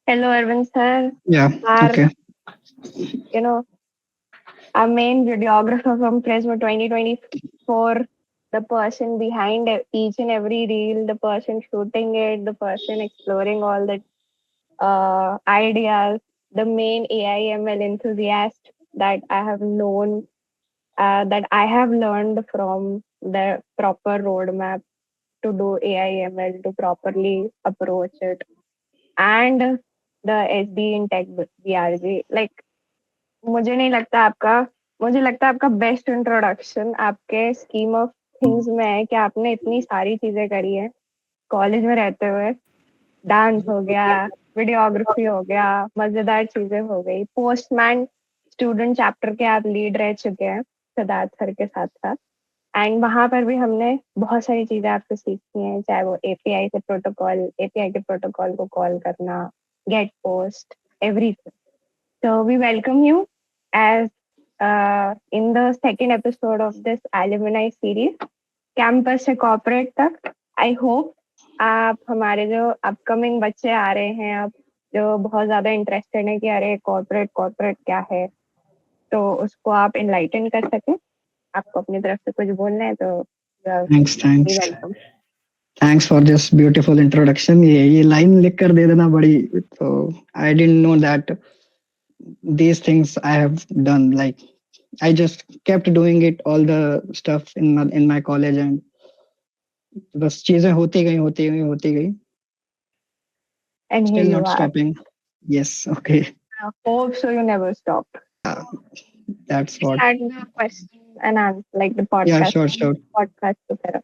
Hello, Arvind sir. Yeah, Our, okay. you know, our main videographer from Prisma 2024, the person behind each and every reel, the person shooting it, the person exploring all the ideas, the main AI/ML enthusiast that I have known, that I have learned from the proper roadmap to do AI/ML to properly approach it, and the SD in Tech BRG. Like मुझे नहीं लगता आपका मुझे लगता है आपका best introduction आपके scheme of things में है कि आपने इतनी सारी चीजें करी है कॉलेज में रहते हुए। डांस हो गया, वीडियोग्राफी हो गया, मजेदार चीजें हो गई, पोस्टमैन स्टूडेंट चैप्टर के आप लीड रह चुके हैं सिद्धार्थ सर के साथ साथ। एंड वहां पर भी हमने बहुत सारी चीजें आपसे सीखी हैं, चाहे वो एपीआई के प्रोटोकॉल को कॉल करना, get post, everything. So we welcome you as in the second episode of this alumni series, campus से कॉर्पोरेट तक। आई होप आप हमारे जो अपकमिंग बच्चे आ रहे हैं अब, जो बहुत ज्यादा इंटरेस्टेड है कि अरे कॉर्पोरेट कॉर्पोरेट क्या है, तो उसको आप इनलाइटन कर सके। आपको अपनी तरफ से कुछ बोलना है तो Thanks, thanks. Welcome. Thanks for this beautiful introduction. ये line लिख कर दे देना बड़ी, तो I didn't know that these things I have done. Like I just kept doing it, all the stuff in my college, and बस चीजें होती गई. And here Still you not are. stopping. Yes, okay. Hope so you never stop. Yeah, that's what. Start the question and answer like the Yeah, podcast sure, sure. की तरह।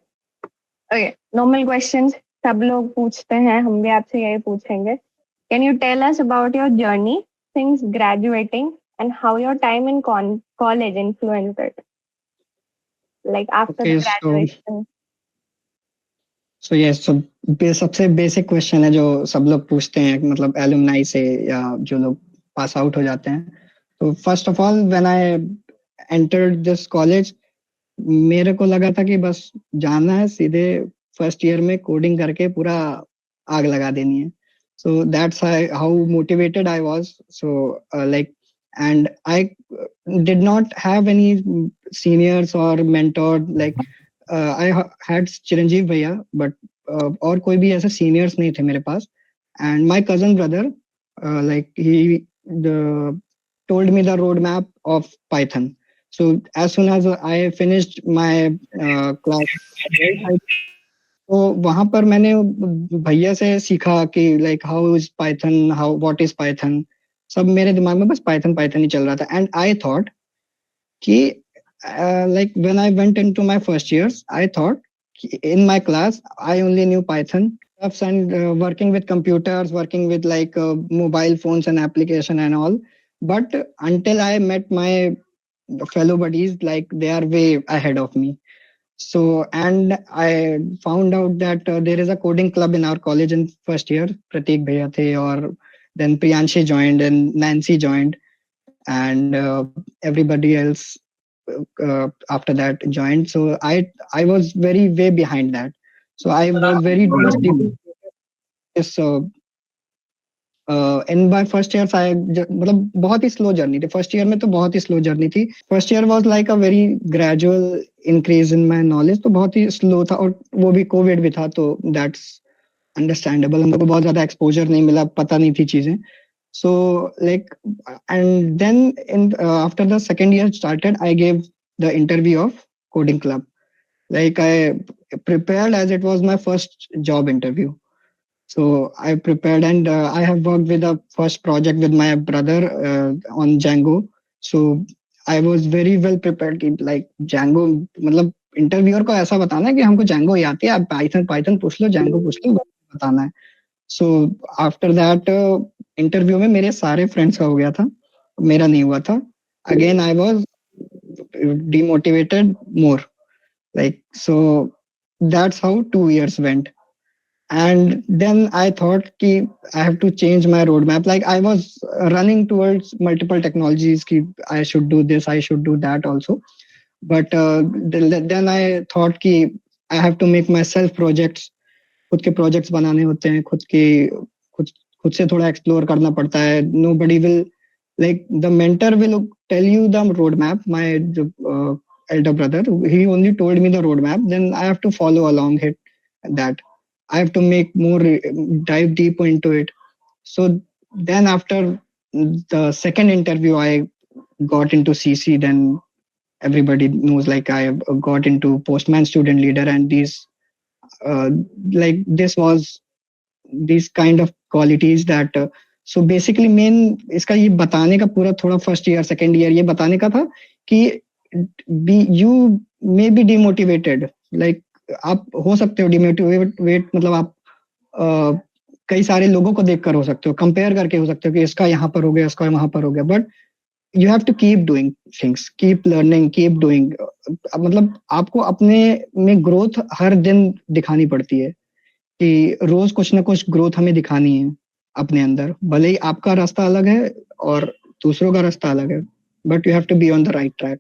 Okay, normal questions सब लोग पूछते हैं, हम भी आपसे यही पूछेंगे। Can you tell us about your journey since graduating and how your time in college influenced it, like after the Okay, so graduation. So ये सबसे बेसिक क्वेश्चन है जो सब लोग पूछते हैं, मतलब एलुमनाई से या जो लोग पास आउट हो जाते हैं। तो first of all when I entered this college, मेरे को लगा था कि बस जाना है सीधे फर्स्ट ईयर में कोडिंग करके पूरा आग लगा देनी है। सो that's how motivated I was. So like and I did not have any seniors और मेंटोर। लाइक आई हैड चिरंजीव भैया, बट और कोई भी ऐसे सीनियर्स नहीं थे मेरे पास। And my cousin brother, like he told me the roadmap of Python. So as soon as I finished my class 12, तो वहां पर मैंने भैया से सीखा कि like how is Python, how what is Python. सब मेरे दिमाग में बस पाइथन पाइथन ही चल रहा था। एंड आई थॉट कि like when I went into my first years, I thought in my class I only knew Python stuffs and working with computers, working with like mobile phones and application and all. But until I met my fellow buddies, like they are way ahead of me. So, and I found out that there is a coding club in our college in first year. Pratik bhaiya the, or then Priyanshi joined and Nancy joined, and everybody else after that joined. So I was very way behind that. So I was very much deep this in by first year मतलब बहुत ही slow journey थी। First year में तो बहुत ही slow journey थी। First year was like a very gradual increase in my knowledge, तो बहुत ही slow था। और वो भी कोविड भी था, तो दैट्स अंडरस्टैंडेबल। हम लोग को बहुत ज्यादा एक्सपोजर नहीं मिला, पता नहीं थी चीजें। So like, and then after the second year started, I gave the interview of coding club. Like I prepared as it was my first job interview. So I prepared, and I have worked with a first project with my brother on Django. So I was very well prepared कि like Django, मतलब interviewer को ऐसा बताना है कि हमको Django ही आती है, आप पाइथन पाइथन पूछ लो, Django पूछ लो, बताना है। सो आफ्टर दैट इंटरव्यू में मेरे सारे फ्रेंड्स का हो गया था, मेरा नहीं हुआ था। Again I was demotivated more. Like, so that's how 2 years went. And then I thought ki I have to change my roadmap. Like I was running towards multiple technologies ki I should do this, I should do that also. But then I thought कि I have to make myself projects. खुद के projects बनाने होते हैं, खुद खुद से थोड़ा एक्सप्लोर करना पड़ता है. Nobody will, like, the mentor will tell you the roadmap. My elder brother, he only told me the roadmap, then I have to follow along it. That I have to make more, dive deep into it. So then after the second interview, I got into CC. Then everybody knows, like, I got into Postman student leader, and these, uh, like, this was these kind of qualities that, so basically main इसका ये बताने का पूरा थोड़ा first year second year ये बताने का था कि you may be demotivated, like आप हो सकते हो डिमोटिवेट, मतलब आप कई सारे लोगों को देखकर हो सकते हो, कंपेयर करके हो सकते हो कि इसका यहाँ पर हो गया, इसका वहां पर हो गया, but you have to keep doing things, keep learning, keep doing. मतलब आपको अपने में ग्रोथ हर दिन दिखानी पड़ती है कि रोज कुछ ना कुछ ग्रोथ हमें दिखानी है अपने अंदर, भले ही आपका रास्ता अलग है और दूसरों का रास्ता अलग है, but you have to be on the right track.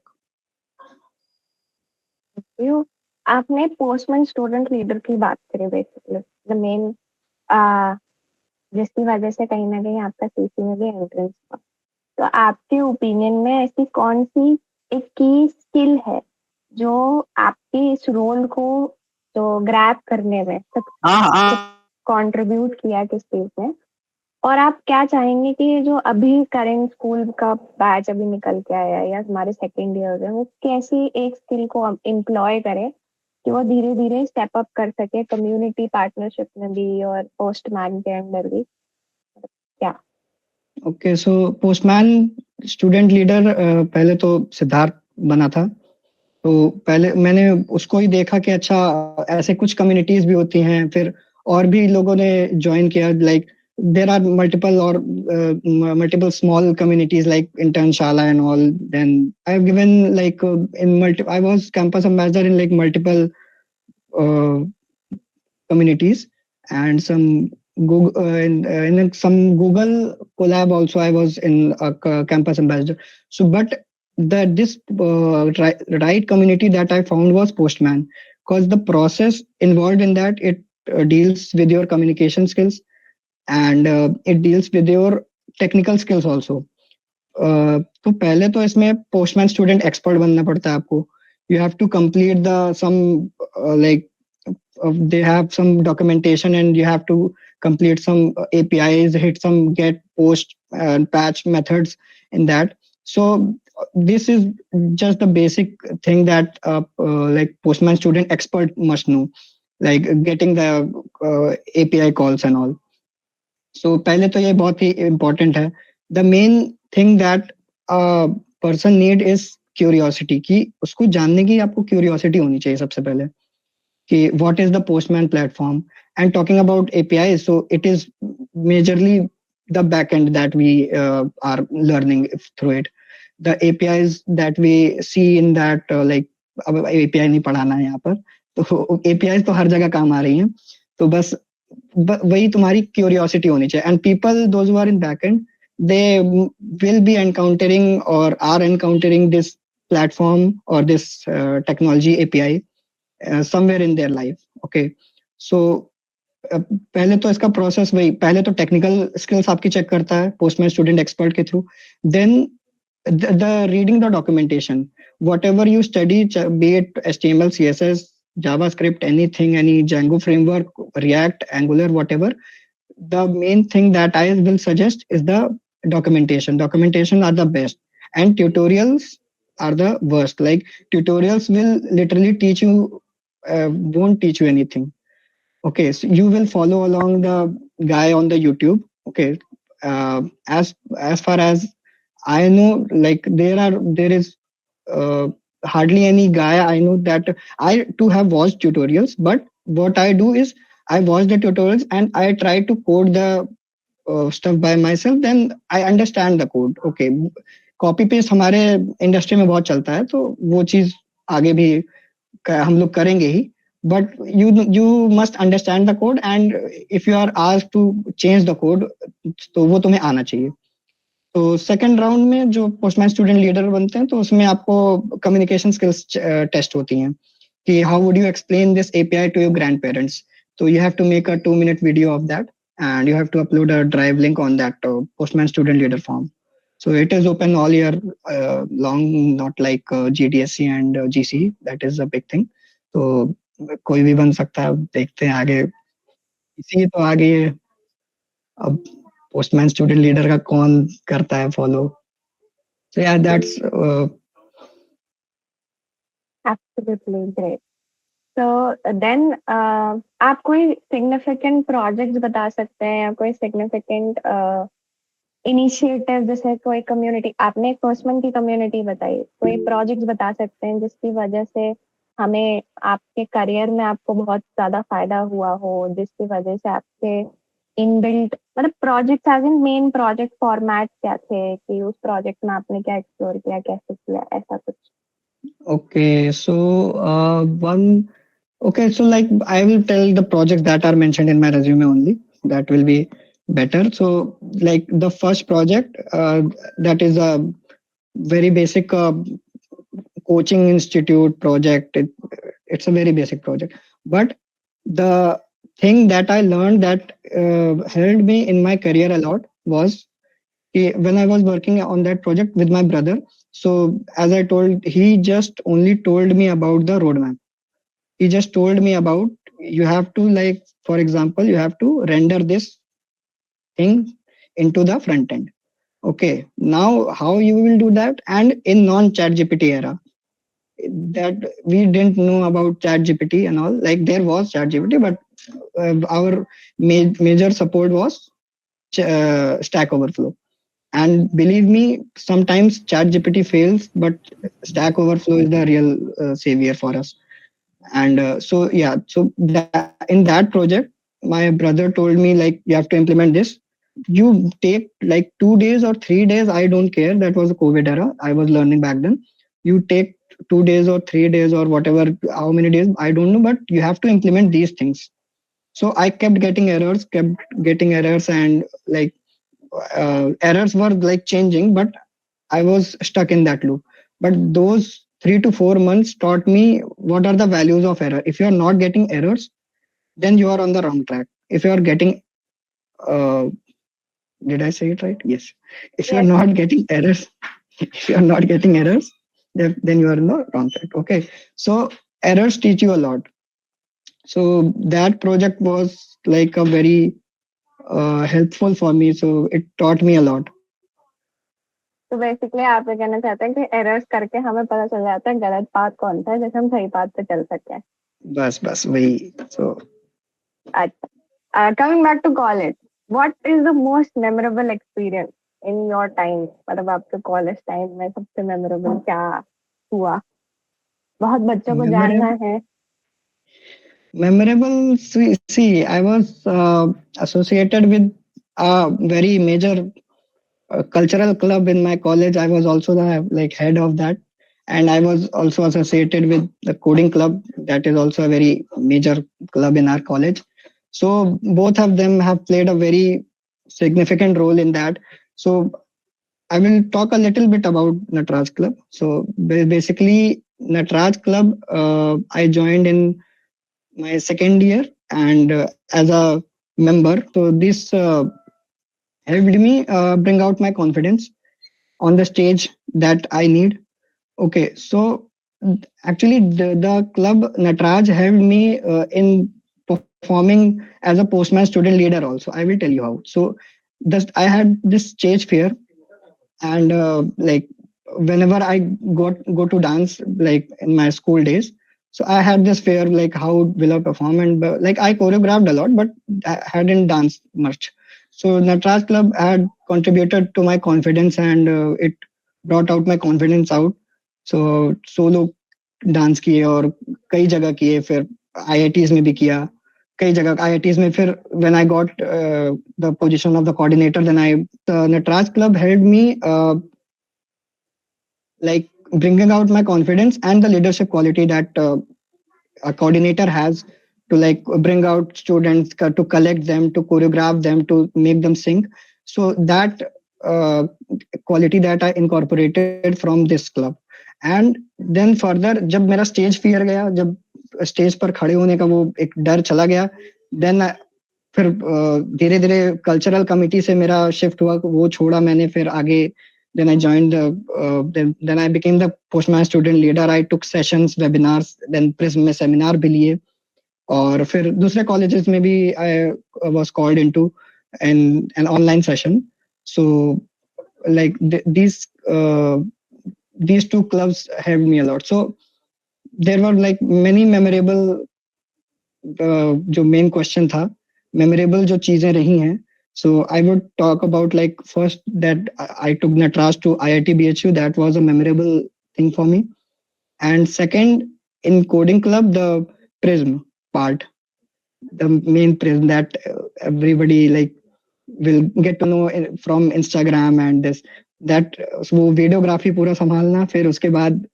You आपने पोस्टमैन स्टूडेंट लीडर की बात करी, बेसिकली द मेन जिसकी वजह से कहीं ना कहीं आपका सीसी में भी एंट्रेंस था. तो आपके ओपिनियन में ऐसी कौन सी एक की स्किल है जो आपके इस रोल को जो ग्रैब करने में कंट्रीब्यूट किया किस चीज में, और आप क्या चाहेंगे कि जो अभी करेंट स्कूल का बैच अभी निकल के आया है या हमारे सेकेंड ईयर है, वो कैसी एक स्किल को एम्प्लॉय करे कि वो धीरे धीरे स्टेप अप कर सके कम्युनिटी पार्टनरशिप में भी और पोस्टमैन के अंदर भी, क्या? ओके, सो पोस्टमैन स्टूडेंट लीडर पहले तो सिद्धार्थ बना था, तो पहले मैंने उसको ही देखा कि अच्छा ऐसे कुछ कम्युनिटीज भी होती हैं, फिर और भी लोगों ने ज्वाइन किया, like there are multiple small communities like Internshala and all. Then I have given, like, I was campus ambassador in, like, multiple communities, and some Google, in some Google collab also I was in a campus ambassador. So but this right community that I found was Postman, because the process involved in that, it deals with your communication skills, and it deals with your technical skills also. तो पहले तो इसमें postman student expert बनना पड़ता है आपको. You have to complete the sum, like, they have some documentation, and you have to complete some APIs, hit some get, post, and patch methods in that. So this is just the basic thing that like Postman student expert must know, like getting the API calls and all. So पहले तो ये बहुत ही important है. The main thing that a person need is curiosity, कि उसको जानने की आपको curiosity होनी चाहिए सबसे पहले कि what is the Postman platform. And talking about APIs, so it is majorly the backend that we are learning through it. The APIs that we see in that, like, अब API नहीं पढ़ाना है यहाँ पर, तो APIs तो हर जगह काम आ रही हैं, तो बस वही तुम्हारी क्यूरियोसिटी होनी चाहिए. And people those who are in backend, they will be encountering और आर एनकाउंटरिंग दिस प्लेटफॉर्म और this technology API somewhere in their life. Okay, so पहले तो इसका प्रोसेस वही, पहले तो टेक्निकल स्किल्स आपकी चेक करता है पोस्टमैन स्टूडेंट एक्सपर्ट के through. Then the reading the documentation, whatever you study, be it HTML, CSS, JavaScript, anything, any Django framework, React, Angular, whatever, the main thing that I will suggest is the documentation. Documentation are the best, and tutorials are the worst. Like, tutorials will literally teach you, won't teach you anything. Okay, so you will follow along the guy on the YouTube. Okay, as far as I know, like, there is hardly any guy I know that I too have watched tutorials, but what I do is I watch the tutorials and I try to code the stuff by myself. Then I understand the code. Okay, copy paste हमारे industry में बहुत चलता है, तो वो चीज आगे भी हम लोग करेंगे ही, but you must understand the code, and if you are asked to change the code, तो वो तुम्हें आना चाहिए. तो सेकंड राउंड में जो पोस्टमैन स्टूडेंट लीडर बनते हैं, तो उसमें आपको कम्युनिकेशन स्किल्स टेस्ट होती हैं कि how would you explain this API to your grandparents. तो you have to make a 2-minute video of that, and you have to upload a drive link on that Postman student leader form. So it is open all year long, not like GDSC and GC. That is a big thing. तो कोई भी बन सकता है. अब देखते हैं आगे. इसी तो आगे अब पोस्टमैन स्टूडेंट लीडर का कौन करता है follow. So yeah, that's Absolutely great. So then आप कोई significant projects बता सकते हैं या कोई significant इनिशिएटिव, जैसे कोई कम्युनिटी, आपने एक पोस्टमैन की कम्युनिटी बताई, कोई प्रोजेक्ट्स बता सकते हैं जिसकी वजह से हमें आपके करियर में आपको बहुत ज्यादा फायदा हुआ हो, जिसकी वजह से आपके इनबिल्ट मतलब project as in main project format क्या थे कि उस प्रोजेक्ट में आपने क्या एक्सप्लोर किया, कैसे किया, ऐसा कुछ. okay. So one okay. So like I will tell the projects that are mentioned in my resume only. That will be better. So like the first project that is a very basic coaching institute project. It's a very basic project, but the thing that I learned that helped me in my career a lot was when I was working on that project with my brother. So as I told, he just only told me about the roadmap. He just told me about, you have to, like for example, you have to render this thing into the front end. Okay, now how you will do that? And in non-chat GPT era, that we didn't know about chat GPT and all. Like there was chat GPT, but our major support was Stack Overflow. And believe me, sometimes chat GPT fails, but Stack Overflow is the real savior for us. And so yeah, so in that project, my brother told me like, you have to implement this. You take like 2 days or 3 days, I don't care. That was a COVID era, I was learning back then. You take 2 days or 3 days or whatever, how many days I don't know, but you have to implement these things. So I kept getting errors, and like errors were like changing, but I was stuck in that loop. But those 3 to 4 months taught me what are the values of error. If you are not getting errors, then you are on the wrong track. If you are getting uh, did I say it right? Yes. If you are Yes. not getting errors, if you are not getting errors, then you are in the wrong track. Okay. So errors teach you a lot. So that project was like a very helpful for me. So it taught me a lot. तो basically आप ये कहना चाहते हैं कि errors करके हमें पता चल जाता है गलत पाथ कौन सा है, जैसे हम सही पाथ पे चल सकते हैं. बस वही. So अच्छा, coming back to college, what is the most memorable experience in your time, मतलब आपके कॉलेज टाइम में सबसे मेमोरेबल क्या हुआ? बहुत बच्चों को जानना है. memorable. See, I was associated with a very major cultural club in my college. I was also the like head of that, and I was also associated with the coding club. That is also a very major club in our college. So both of them have played a very significant role in that. So I will talk a little bit about Natraj Club. So basically, Natraj Club, I joined in my second year, and as a member. So this helped me bring out my confidence on the stage that I need. Okay, so actually the club Natraj helped me in performing as a postman student leader also. I will tell you how. So I had this stage fear, and like whenever I go to dance, like in my school days, so I had this fear, like how will I perform, and like I choreographed a lot, but I hadn't danced much. So Natraj Club had contributed to my confidence, and it brought out my confidence out. So solo dance किए और कई जगह किए, फिर IITs में भी किया, कई जगह आईआईटीज में. फिर when I got the position of the coordinator, then I Nataraj club help me like bringing out my confidence and the leadership quality that a coordinator has to like bring out students, to collect them, to choreograph them, to make them sing. So that uh, quality that I incorporated from this club. And then further, जब मेरा stage fear गया, जब stage पर खड़े होने का वो एक डर चला गया, then फिर धीरे धीरे कल्चरल कमिटी से मेरा शिफ्ट हुआ, वो छोड़ा मैंने, फिर आगे then I joined then I became the postman student leader. I took sessions, webinars, then prism में सेमिनार भी लिए, और फिर दूसरे कॉलेजेस में भी I was called into an online session. So like these two clubs helped me a lot. So there were like many memorable जो main question था, मेमोरेबल जो चीजें रही हैं. So I would talk about like first that I took Natraj to IIT BHU. That was a memorable thing for me. And second, in coding club, the Prism part, the main Prism that everybody like will get to know from Instagram and this that वो videography पूरा संभालना, फिर उसके बाद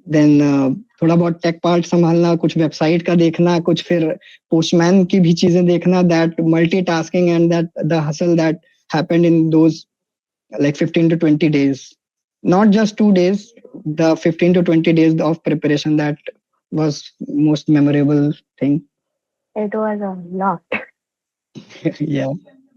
then थोड़ा बहुत take part संभालना, कुछ वेबसाइट का देखना, कुछ फिर पोस्टमैन की भी चीजें देखना, that multitasking and that the hustle that happened in those like 15 to 20 days, not just 2 days, the 15 to 20 days of preparation, that was most memorable thing. It was a lot. Yeah.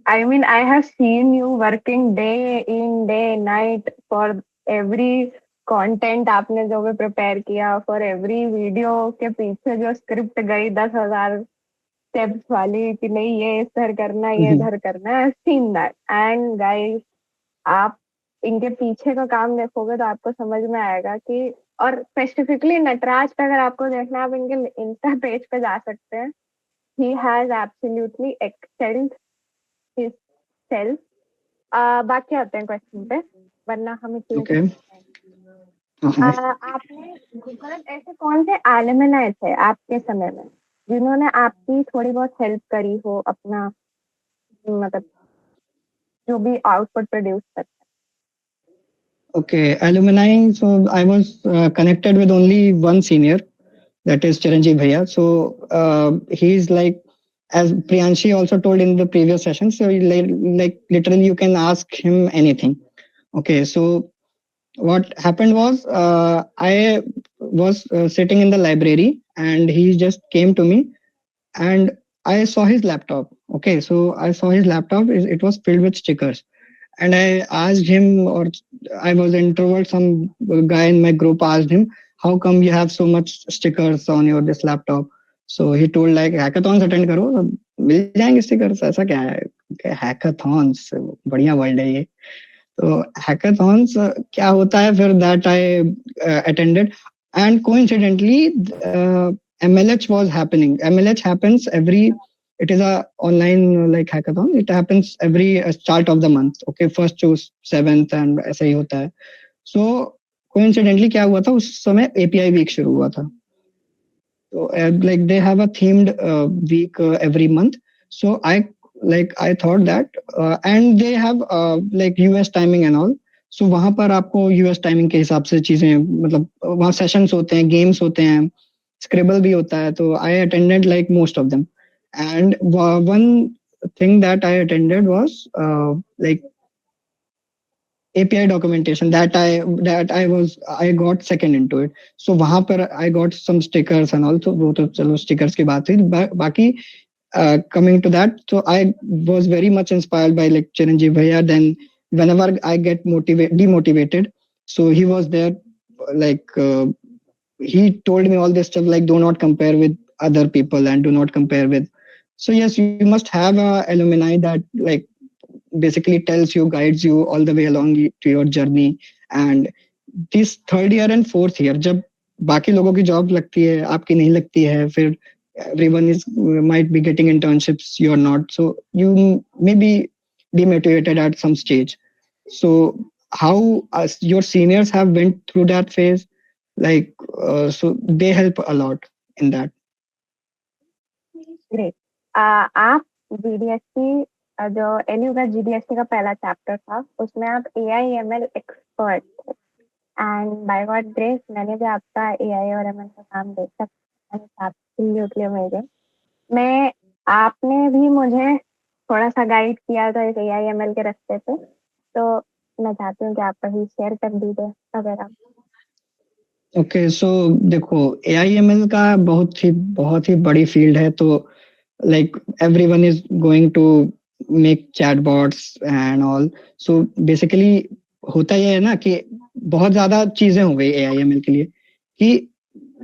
I mean, I have seen you working day in, day night for every content आपने जो भी prepare किया, for every video के पीछे जो script गई 10,000 steps वाली कि नहीं ये इधर करना, ये इधर करना. I've seen that. And guys, आप इनके पीछे का काम देखोगे तो आपको समझ में आएगा कि, और स्पेसिफिकली नटराज पे अगर आपको देखना है, आप इनके इंस्टा पेज पे जा सकते हैं. He has absolutely excelled his self. बाकी आते हैं क्वेश्चन पे, वरना हम Okay. आपने मतलब ऐसे कौन से एलिमनाई थे आपके समय में जिन्होंने आपकी थोड़ी बहुत हेल्प करी हो अपना मतलब जो भी आउटपुट प्रोड्यूस करते? Okay, alumni. So I was connected with only one senior, that is Chiranjeev Bhaiya. So he's like, as Priyanshi also told in the previous session, so like literally you can ask him anything. Okay, so what happened was I was sitting in the library and he just came to me and I saw his laptop. Okay, so I saw his laptop, it was filled with stickers. And I asked him, or I was an introvert, some guy in my group asked him, how come you have so much stickers on your this laptop? So he told like hackathons attend करो मिल जाएंगे stickers. ऐसा क्या है? Hackathons बढ़िया word है ये. तो hackathons क्या होता है? फिर that I attended, and coincidentally MLH was happening. MLH happens every, it is a online like hackathon. It happens every start of the month. Okay, first to 7th and ऐसा ही होता है. So coincidentally क्या हुआ था, उस समय API week शुरू हुआ था. So like they have a themed week every month. So I thought that and they have like US timing and all. So वहाँ पर आपको US timing के हिसाब से चीजें, मतलब वहाँ sessions होते हैं, games होते हैं, scribble भी होता है. तो I attended like most of them. And one thing that I attended was like API documentation that I got second into it. So वहाँ पर I got some stickers and also वो तो चलो stickers की बात थी. बाकी coming to that, so I was very much inspired by like Chiranjeev Bhaiya. Then whenever I get demotivated, so he was there, like he told me all this stuff like do not compare with other people and do not compare with. So yes, you must have a alumni that like basically tells you, guides you all the way along to your journey. And this third year and fourth year, जब बाकी लोगों की job लगती है, आपकी नहीं लगती है, फिर everyone is might be getting internships, you're not, so you may be demotivated at some stage. So how your seniors have went through that phase, like so they help a lot in that. Great. आप GDST जो LU का GDST का पहला chapter था उसमें आप AI/ML expert थे, and bye God grace मैंने भी आपका AI और ML का काम देखा. Absolutely amazing. मैं आपने भी मुझे थोड़ा सा गाइड किया था इस AI/ML के रास्ते पे, तो मैं चाहती हूँ कि आप कभी शेयर कर दीजिए अगर आप. ओके, सो देखो AI/ML का बहुत ही बड़ी फील्ड है. तो like everyone is going to make chatbots and all. So basically होता ये है ना कि बहुत ज्यादा चीजें हो गई AIML के लिए कि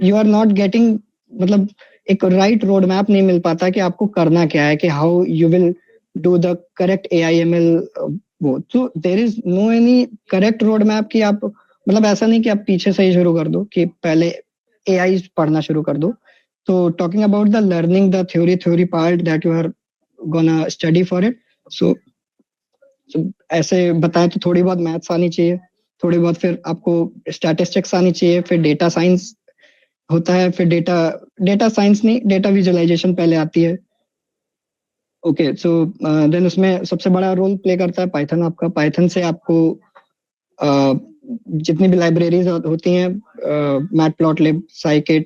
यू आर नॉट गेटिंग, मतलब एक राइट रोड मैप नहीं मिल पाता कि आपको करना क्या है, कि how you will do the correct AIML वो। तो there is no any correct road map कि आप, मतलब ऐसा नहीं कि आप पीछे से ही शुरू कर दो कि पहले AI पढ़ना शुरू कर दो। तो talking about the learning the theory part that you are gonna study for it, so ऐसे बताएं तो थोड़ी बहुत मैथ्स आनी चाहिए, थोड़ी बहुत फिर आपको स्टैटिस्टिक्स आनी चाहिए, फिर डेटा साइंस होता है, फिर डेटा डेटा साइंस नहीं, डेटा विजुअलाइजेशन पहले आती है। ओके, सो देन उसमें सबसे बड़ा रोल प्ले करता है पाइथन। आपका पाइथन से आपको जितनी भी लाइब्रेरीज होती हैं, matplotlib, scikit,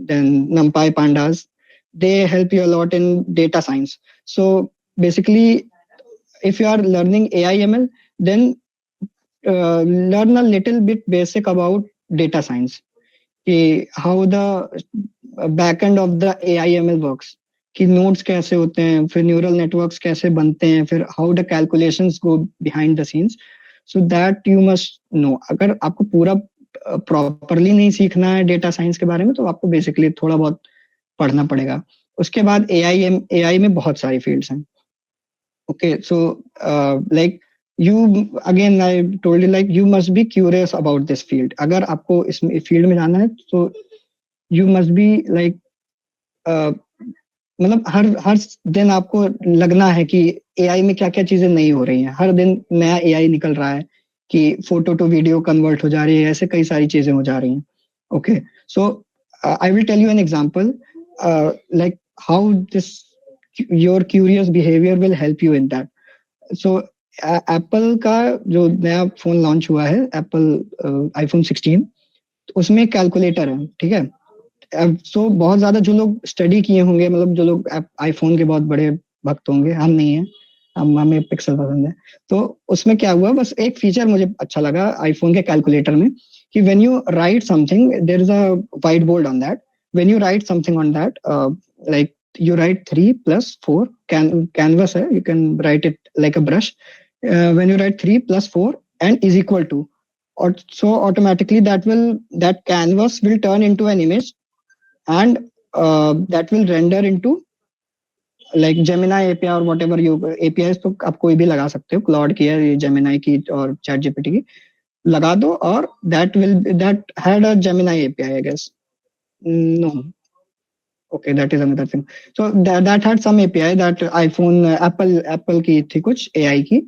then numpy, pandas, they help you a lot in data science. So basically, if you are learning AIML, then learn a little bit basic about data science, how the back end of the AIML works, कि nodes कैसे होते हैं, फिर neural networks कैसे बनते हैं, फिर how the calculations go behind the scenes, so that you must know. अगर आपको पूरा प्रॉपरली नहीं सीखना है डेटा साइंस के बारे में, तो आपको बेसिकली थोड़ा बहुत पढ़ना पड़ेगा। उसके बाद AI में बहुत सारी फील्ड्स हैं। Okay, so like you, again I told you, like you must be curious about this field. अगर आपको इस फील्ड में जाना है तो you must be like मतलब हर दिन आपको लगना है कि AI में क्या क्या चीजें नई हो रही हैं, हर दिन नया AI निकल रहा है, कि फोटो टू वीडियो कन्वर्ट हो जा रही है, ऐसे कई सारी चीजें हो जा रही हैं। Okay, so I will tell you an example like how this your curious behaviour will help you in that. So Apple का जो नया फोन लॉन्च हुआ है, एप्पल आईफोन 16, उसमें कैलकुलेटर है, ठीक है। सो बहुत ज्यादा जो लोग स्टडी किए होंगे, मतलब जो लोग आईफोन के बहुत बड़े भक्त होंगे, हम नहीं है, हमें पिक्सल पसंद है। तो उसमें क्या हुआ, बस एक फीचर मुझे अच्छा लगा आईफोन के कैलकुलेटर में, कि when you write something, there is a white board on that, when you write something on that, like you write 3 plus 4, canvas hai, you can write it like a brush. When you write 3 plus 4 and is equal to, or so automatically that canvas will turn into an image, and that will render into like Gemini API or whatever you APIs, तो आप कोई भी लगा सकते हो, Claude की है, Gemini की और ChatGPT की लगा दो, और that had a Gemini API, I guess. No. Okay, that is another thing. So that had some API that iPhone Apple की थी कुछ AI की,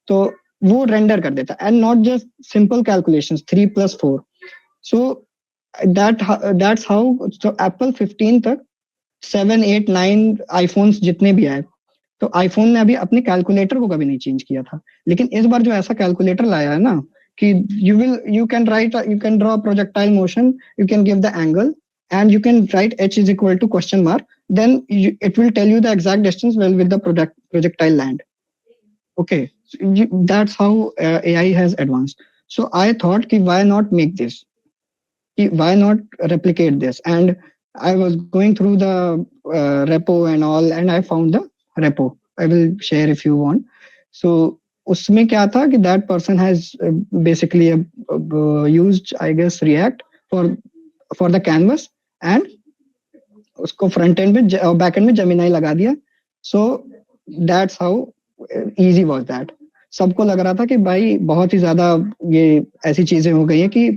तो वो रेंडर कर देता, and not just simple calculations 3 plus 4. So that's how, so Apple 15 तक 7 8 9 iPhones जितने भी आए, तो आईफोन ने अभी अपने कैलकुलेटर को कभी नहीं चेंज किया था। लेकिन इस बार जो ऐसा कैलकुलेटर लाया है ना, कि you can write, you can draw projectile motion, you can give the angle, and you can write h is equal to question mark, then it will tell you the exact distance where will the projectile land. Okay, so that's how AI has advanced. So I thought ki why not make this, why not replicate this, and I was going through the repo and all, and I found the repo. I will share if you want. So उसमें क्या था कि that person has basically used, I guess, React for the canvas, and उसको front end में और back and में Gemini लगा दिया. So that's how easy was that. सबको लग रहा था कि भाई बहुत ही ज्यादा ये ऐसी चीजें हो गई है कि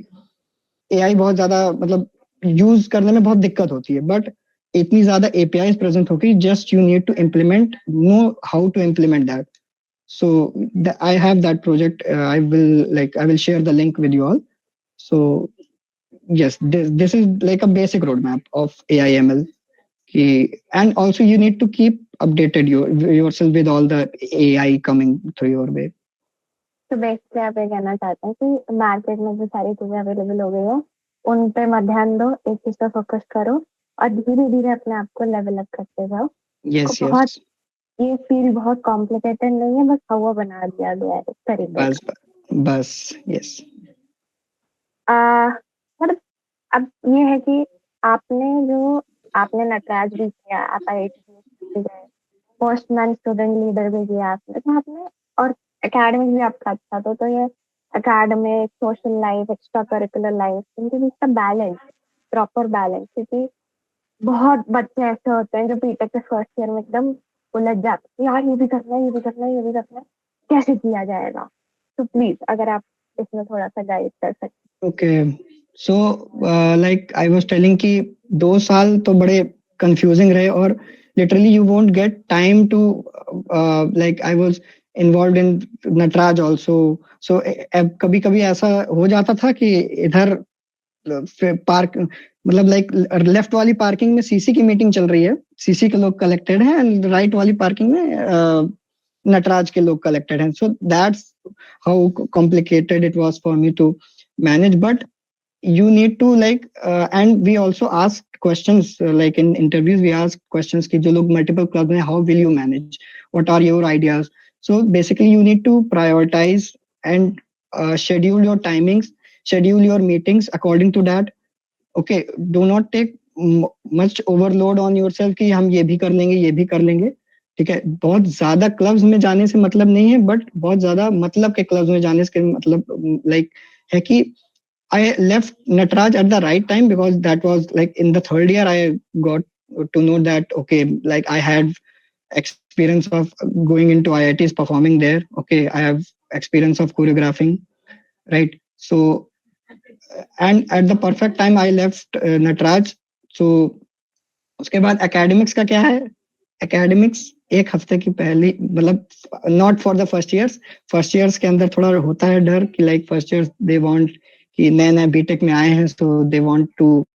AI बहुत ज्यादा, मतलब यूज करने में बहुत दिक्कत होती है, बट इतनी ज्यादा APIs प्रेजेंट हो गई, just you need to implement, know how to implement that. So I have that project. I will share the link with you all. So yes, this is like a basic roadmap of AIML. And also you need to keep updated yourself with all the AI coming through your way. तो basically आप ये कहना चाहते हैं कि market में जो सारी चीजें अवेलेबल हो गई है उन पे मत ध्यान दो, एक चीज पे फोकस करो और धीरे धीरे अपने आप को लेवल अप करते जाओ. Yes, बहुत yes. ये फील्ड बहुत कॉम्प्लिकेटेड नहीं है, बस हवा बना दिया गया है इस तरीके बस yes. मतलब अब ये है कि आपने नटराज भी किया, आप IIT पोस्टमैन स्टूडेंट लीडर भी किया आपने, तो आपने और एकेडमिक भी आपका अच्छा था, तो ये academic, social life, extra curricular life, इनके बीच का बैलेंस, प्रॉपर बैलेंस, क्योंकि बहुत बच्चे ऐसे होते हैं जो बीटेक के फर्स्ट ईयर में एकदम उलझ जाते हैं, यार ये भी करना है, ये भी करना है, ये भी करना है, कैसे किया जाएगा? तो प्लीज अगर आप इसमें थोड़ा सा गाइड कर सकते। Okay, so like I was telling कि 2 साल तो बड़े confusing रहे और literally you won't get time to like I was involved in Nataraj also. So कभी कभी ऐसा हो जाता था कि इधर पार्क मतलब लाइक लेफ्ट वाली पार्किंग में सीसी की मीटिंग चल रही है, सीसी के लोग कलेक्टेड हैं, एंड राइट वाली पार्किंग में नटराज के लोग कलेक्टेड हैं. So that's how complicated it was for me to manage. But you need to like and we also ask questions like in interviews we ask questions ki jo log multiple clubs mein, how will you manage, what are your ideas? So basically you need to prioritize and schedule your timings, schedule your meetings according to that. Okay, do not take much overload on yourself कि हम ये भी कर लेंगे, ये भी कर लेंगे. ठीक है, बहुत ज्यादा क्लब्स में जाने से मतलब नहीं है, बट बहुत ज्यादा मतलब के क्लब्स में जाने से मतलब लाइक है कि I left Natraj at the right time because that was like in the third year I got to know that okay, like I had experience of going into IITs performing there. Okay, I have experience of choreographing, right? So and at the perfect time I left Natraj. So उसके बाद academics का क्या है, academics एक हफ्ते की पहले मतलब not for the first years के अंदर थोड़ा होता है डर कि like first years they want कि नए नए बीटेक में आए हैं, तो they want to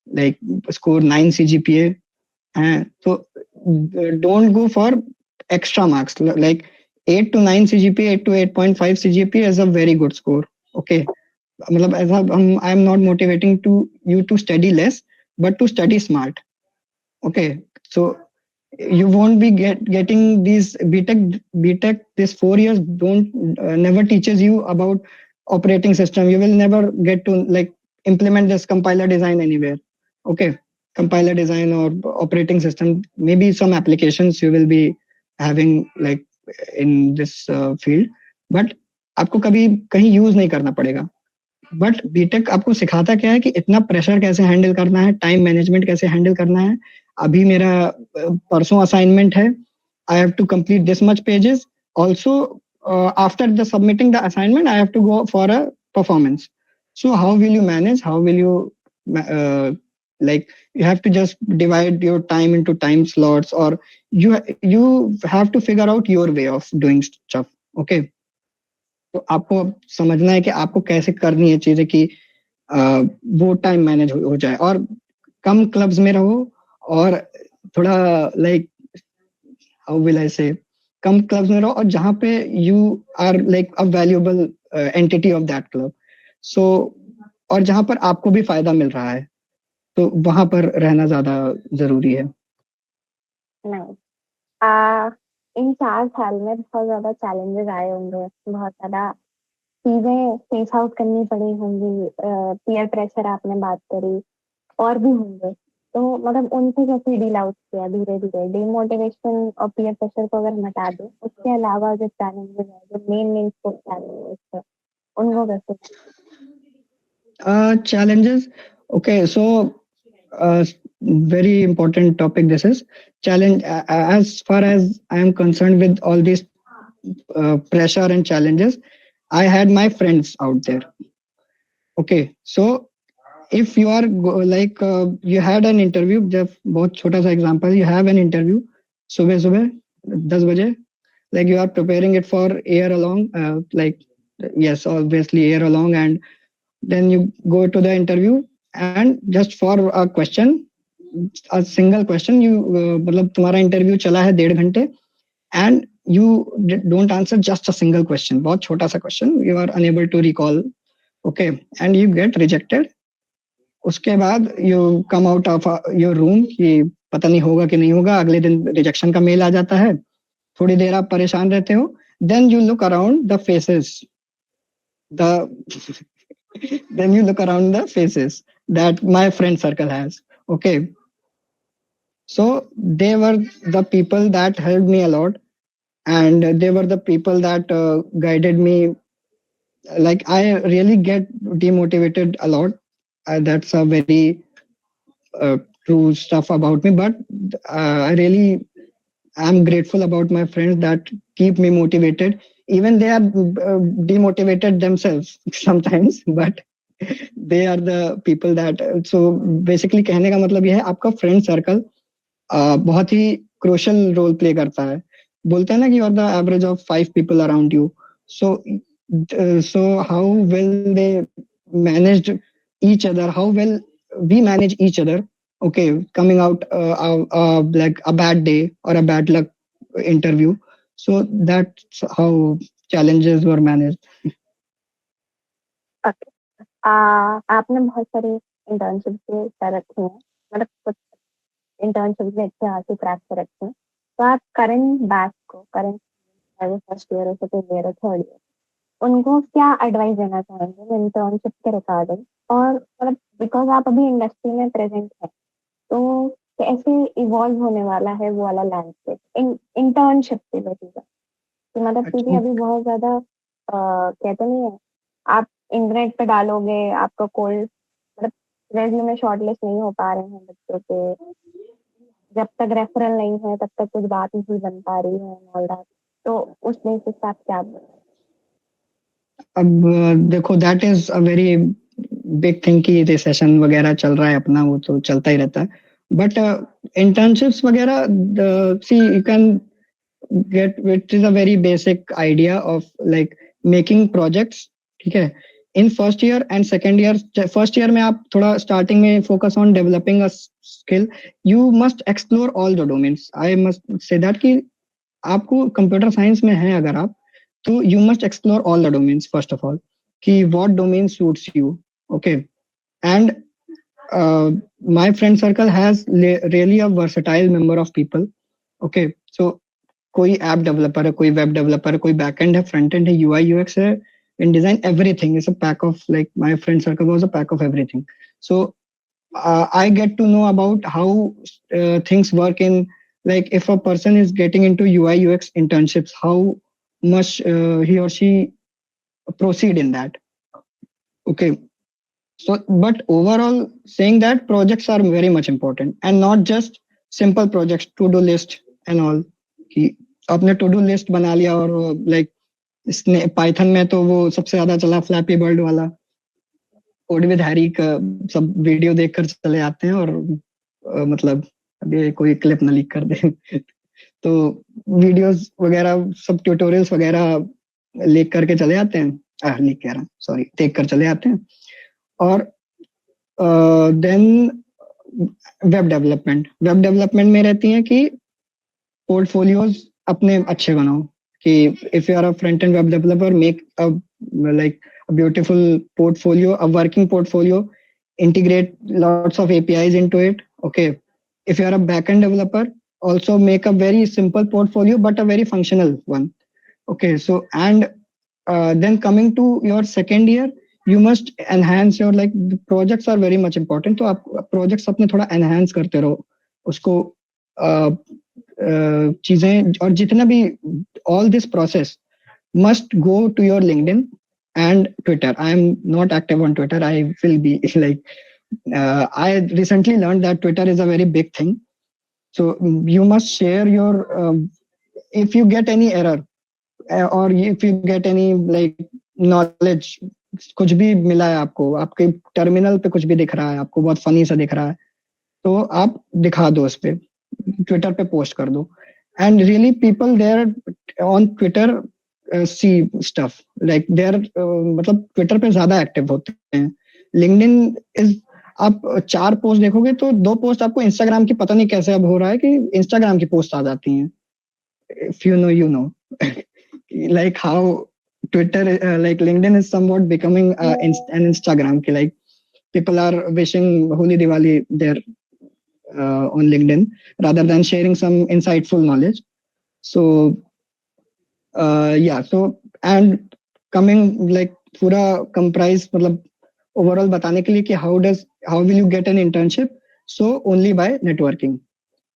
like score 9 CGPA हैं, तो don't go for extra marks. Like 8 to 9 CGPA, 8 to 8.5 CGPA is a very good score. Okay, मतलब ऐसा I am not motivating to you to study less but to study smart. Okay, so you won't be getting these BTech this 4 years don't never teaches you about operating system. You will never get to like implement this compiler design anywhere. Okay, compiler design or operating system, maybe some applications you will be having like in this field, but आपको कभी कहीं use नहीं करना पड़ेगा. But BTech आपको सिखाता क्या है कि इतना प्रेशर कैसे हैंडल करना है, टाइम मैनेजमेंट कैसे हैंडल करना है. अभी मेरा परसों असाइनमेंट है, I have to complete this much pages. Also after the submitting the assignment I have to go for a performance. So how will you manage, how will you like you have to just divide your time into time slots, or you have to figure out your way of doing stuff. Okay, तो आपको समझना है कि आपको कैसे करनी है चीजें कि वो टाइम मैनेज हो जाए, और कम क्लब्स में रहो, और थोड़ा लाइक हाउ विल आई से कम क्लब्स में रहो, और जहाँ पे you are like a valuable entity of that club. So और जहाँ पर आपको भी फायदा मिल रहा है, तो वहां पर रहना ज्यादा जरूरी है. नहीं, इन 4 साल में बहुत ज्यादा चैलेंजेस आए होंगे, बहुत ज्यादा चीजें फेस आउट करनी पड़ी होंगी, पीयर प्रेशर आपने बात करी, और भी होंगे, तो मतलब उनसे कैसे डील आउट किया धीरे धीरे? डिमोटिवेशन और पीयर प्रेशर को अगर हम हटा दें, उसके अलावा जो चैलेंजेस है, जो मेन चैलेंजेस है, उनको कैसे? Challenges. Okay, so very important topic this is. Challenge, as far as I am concerned with all these pressure and challenges, I had my friends out there. Okay, so if you are like you had an interview, जब बहुत छोटा सा example, you have an interview सुबह सुबह 10 बजे, like you are preparing it for year along, like yes, obviously year along, and then you go to the interview, and just for a question, a single question, you मतलब तुम्हारा interview चला है 1.5 घंटे, and you don't answer just a single question, बहुत छोटा सा question, you are unable to recall. Okay, and you get rejected. उसके बाद you come out of your room कि पता नहीं होगा कि नहीं होगा, अगले दिन रिजेक्शन का मेल आ जाता है, थोड़ी देर आप परेशान रहते हो, then you look around the faces, the then you look around the faces that my friend circle has. Okay, So they were the people that helped me a lot, and they were the people that guided me. Like I really get demotivated a lot. That's a very true stuff about me. But I really am grateful about my friends that keep me motivated. Even they are demotivated themselves sometimes, but they are the people that. So basically, कहने का मतलब यह है आपका friend circle बहुत ही crucial role play करता है. बोलते हैं ना कि you are the average of 5 people around you. So so how well they managed each other, how well we manage each other. Okay, coming out like a bad day or a bad luck interview. So that's how challenges were managed. Okay. आपने बहुत सारी internship कर रखी हैं, मतलब कुछ internship में अच्छे हासिल क्रैक कर रखे हैं. तो आप करंट बैच को, करंट फर्स्ट ईयर हो, सेकेंड ईयर हो, थर्ड ईयर, उनको क्या एडवाइस देना चाहेंगे इंटर्नशिप के रिगार्डिंग? और मतलब बिकॉज आप अभी इंडस्ट्री में प्रेजेंट है, तो कैसे इवॉल्व होने वाला है वो वाला लैंडस्केप इंटर्नशिप के बेसिस पे? मतलब क्योंकि अभी बहुत ज्यादा कहते नहीं है, आप इंटरनेट पे डालोगे, आपका कोई मतलब रेज्यूमे शॉर्टलिस्ट नहीं हो पा रहे हैं बच्चों के, जब तक रेफरल नहीं है तब तक कुछ बात नहीं बन पा रही है ऑल दैट. तो उस बेसिस पे आप क्या बोलेंगे? अब देखो that is a very big thing कि रिसेशन वगैरह चल रहा है अपना, वो तो चलता ही रहता है. बट इंटर्नशिप्स वगैरह see you can get, which is a very basic idea of like making projects. ठीक है, in first year and second year. First year में आप थोड़ा स्टार्टिंग में focus on developing a skill. You must explore all the domains. I must say that कि आपको computer science में है अगर आप, तो you must explore all the domains first of all, कि what domain suits you. Okay, and my friend circle has really a versatile member of people. Okay, so कोई app developer है, कोई web developer है, कोई backend है, front end है, UI UX है, in design, everything is a pack of, like my friend circle was a pack of everything. So I get to know about how things work in, like if a person is getting into UI UX internships, how much he or she proceed in that. Okay, so but overall saying that projects are very much important, and not just simple projects, to do list and all. कि आपने to do list बना लिया और like इसने Python में तो वो सबसे ज्यादा चला फ्लैपी बर्ड वाला, कोड विद हैरी का सब वीडियो देखकर चले आते हैं, और मतलब अभी कोई क्लिप ना लीक कर दे तो वीडियोस वगैरह सब ट्यूटोरियल्स वगैरह लीक करके चले आते हैं, लीक कह रहा हूँ सॉरी, देख कर चले आते हैं. और देन वेब डेवलपमेंट में रहती है कि पोर्टफोलियोज अपने अच्छे बनाओ. कि if you are a front end web developer, make a like a beautiful portfolio, a working portfolio, integrate lots of APIs into it. Okay, if you are a backend developer, also make a very simple portfolio but a very functional one. Okay, so and then coming to your second year, you must enhance your, like the projects are very much important, तो आप projects अपने थोड़ा enhance करते रहो उसको. चीजें और जितना भी, all this process must go to your LinkedIn and Twitter. I am not active on Twitter. I will be like, I recently learned that Twitter is a very big thing. So you must share your, if you get any error, or if you get any like knowledge, कुछ भी मिला है आपको, आपके terminal पे कुछ भी दिख रहा है, आपको बहुत फनी सा दिख रहा है, तो आप दिखा दो उस पे, ट्विटर पे पोस्ट कर दो. And really people there on Twitter see stuff, like there मतलब ट्विटर पे ज्यादा एक्टिव होते हैं. लिंक्डइन इज, आप 4 पोस्ट देखोगे तो 2 पोस्ट आपको इंस्टाग्राम की पता नहीं कैसे अब हो रहा है कि इंस्टाग्राम की पोस्ट आ जाती हैं. If you know like how Twitter, like LinkedIn is somewhat becoming an Instagram. Like people are wishing Holi Diwali there on LinkedIn rather than sharing some insightful knowledge. So yeah, so and coming like पूरा comprise मतलब overall बताने के लिए कि how will you get an internship? So only by networking.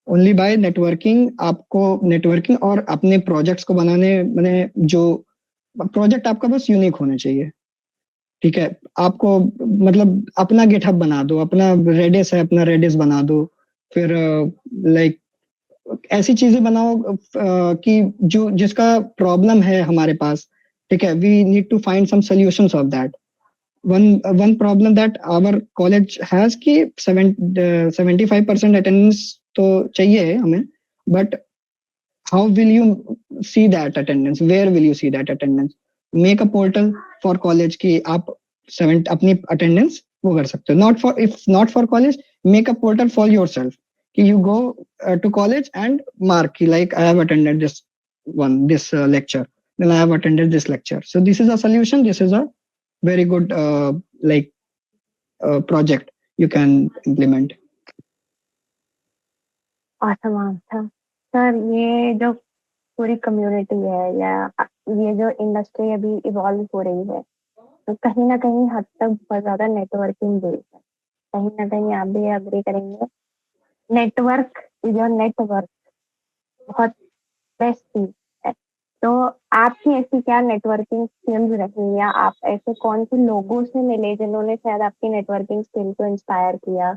Only by networking आपको networking और अपने projects को बनाने मैंने जो प्रोजेक्ट आपका बस यूनिक होना चाहिए, ठीक है। आपको मतलब अपना गिटहब बना दो, अपना रेडिस है अपना रेडिस बना दो, फिर लाइक ऐसी चीजें बनाओ कि जो जिसका प्रॉब्लम है हमारे पास, ठीक है, we need to find some solutions of that. One problem that our college has कि 75% अटेंडेंस तो चाहिए हमें, but how will you see that attendance, where will you see that attendance? Make a portal for college कि आप अपनी attendance वो कर सकते हो, not for, if not for college, make a portal for yourself कि you go to college and mark कि like I have attended this lecture, then I have attended this lecture. So this is a solution, this is a very good like project you can implement. awesome answer sir. ये जो पूरी community है या ये जो industry अभी evolve हो रही है, तो कहीं ना कहीं हद तक बहुत ज्यादा नेटवर्किंग बेस्ड है। कहीं ना कहीं आप भी अग्री करेंगे, नेटवर्क इज योर नेटवर्क, बहुत बेस्ट चीज है। तो आपकी ऐसी क्या नेटवर्किंग स्किल्स रही, या आप ऐसे कौन से लोगों से मिले जिन्होंने शायद आपकी नेटवर्किंग स्किल को इंस्पायर किया,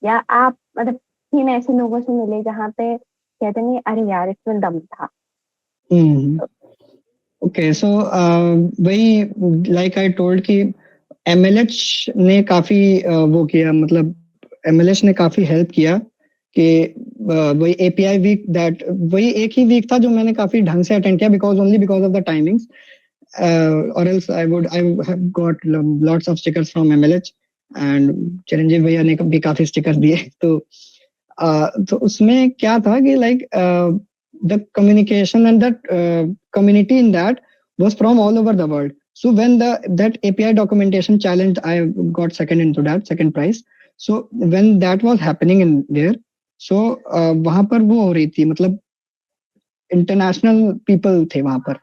या आप मतलब किन ऐसे लोगों से मिले जहाँ पे कहते नहीं अरे यार इसमें दम था। ओके, सो वही लाइक आई टोल्ड कि एमएलएच ने काफी वो किया, मतलब एमएलएच ने काफी हेल्प किया कि वही एपीआई वीक दैट वही एक ही वीक था जो मैंने काफी ढंग से अटेंड किया, because only because of the timings, और else I have got lots of stickers from MLH, and Chiranjeev भैया ने भी काफी स्टिकर्स दिए। तो उसमें क्या था कि like the communication and that community in that was from all over the world. So when that API documentation challenge, I got second into that, second prize. So when that was happening in there, so वहां पर वो हो रही थी, मतलब international people थे वहां पर,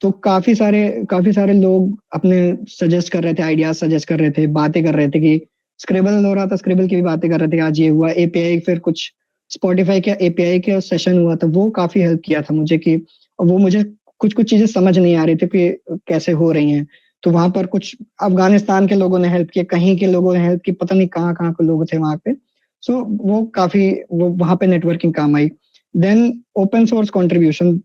तो काफी सारे लोग अपने सजेस्ट कर रहे थे, आइडियाज सजेस्ट कर रहे थे, बातें कर रहे थे कि स्क्रिबल हो रहा था, स्क्रिबल की भी बातें कर रहे थे, आज ये हुआ एपीआई, फिर कुछ स्पॉटिफाई का एपीआई का सेशन हुआ था, वो काफी हेल्प किया था मुझे कि वो मुझे कुछ चीजें समझ नहीं आ रही थी कि कैसे हो रही हैं, तो वहां पर कुछ अफगानिस्तान के लोगों ने हेल्प किया, कहीं के लोगों ने हेल्प की, पता नहीं कहाँ कहाँ के लोग थे वहां पे। सो वो काफी वो वहां पे नेटवर्किंग काम आई। Then open source contribution,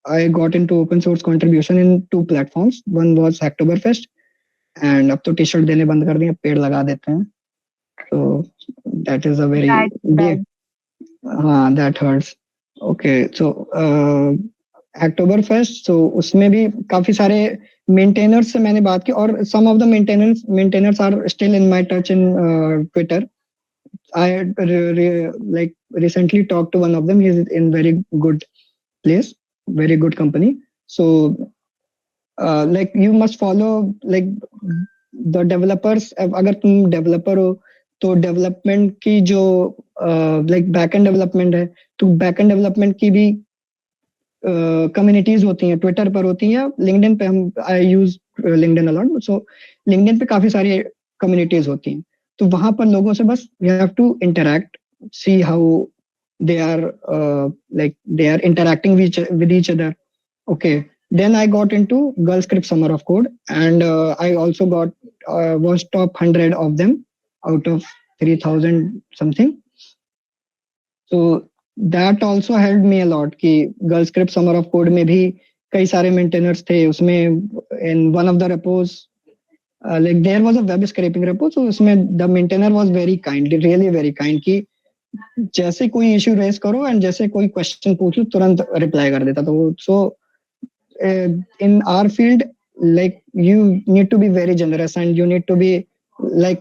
I got into open source contribution in 2 platforms. One was Hacktoberfest, and अब तो टी शर्ट देने बंद कर दिए, अब पेड़ लगा देते हैं, तो that is a very big, हाँ that hurts. Okay, so Hacktoberfest, so उसमें भी काफी सारे मेंटेनर्स से मैंने बात की, और some of the maintainers are still in my touch in Twitter. I like recently talked to one of them. He's in very good place, very good company. So like you must follow like the developers. अगर तुम developer हो तो development की जो like backend development है, तो backend development की भी कम्युनिटीज होती हैं, ट्विटर पर होती हैं, लिंक्डइन पे हम I use LinkedIn a lot, so LinkedIn पे काफी सारी कम्युनिटीज होती हैं, तो वहां पर लोगों से बस we have to interact, see how they are like they are interacting with each other. Okay, then I got into Girl Script Summer of Code, and I also got was top 100 of them out of 3000 something. So that also helped me a lot कि Girl Script Summer of Code में भी कई सारे maintainers थे उसमें, in one of the repos like there was a web scraping repo, so उसमें the maintainer was very kind, really very kind कि जैसे कोई इश्यू रेस करो एंड जैसे कोई क्वेश्चन पूछो तुरंत रिप्लाई कर देता, तो so in our field like you need to be very generous and you need to be like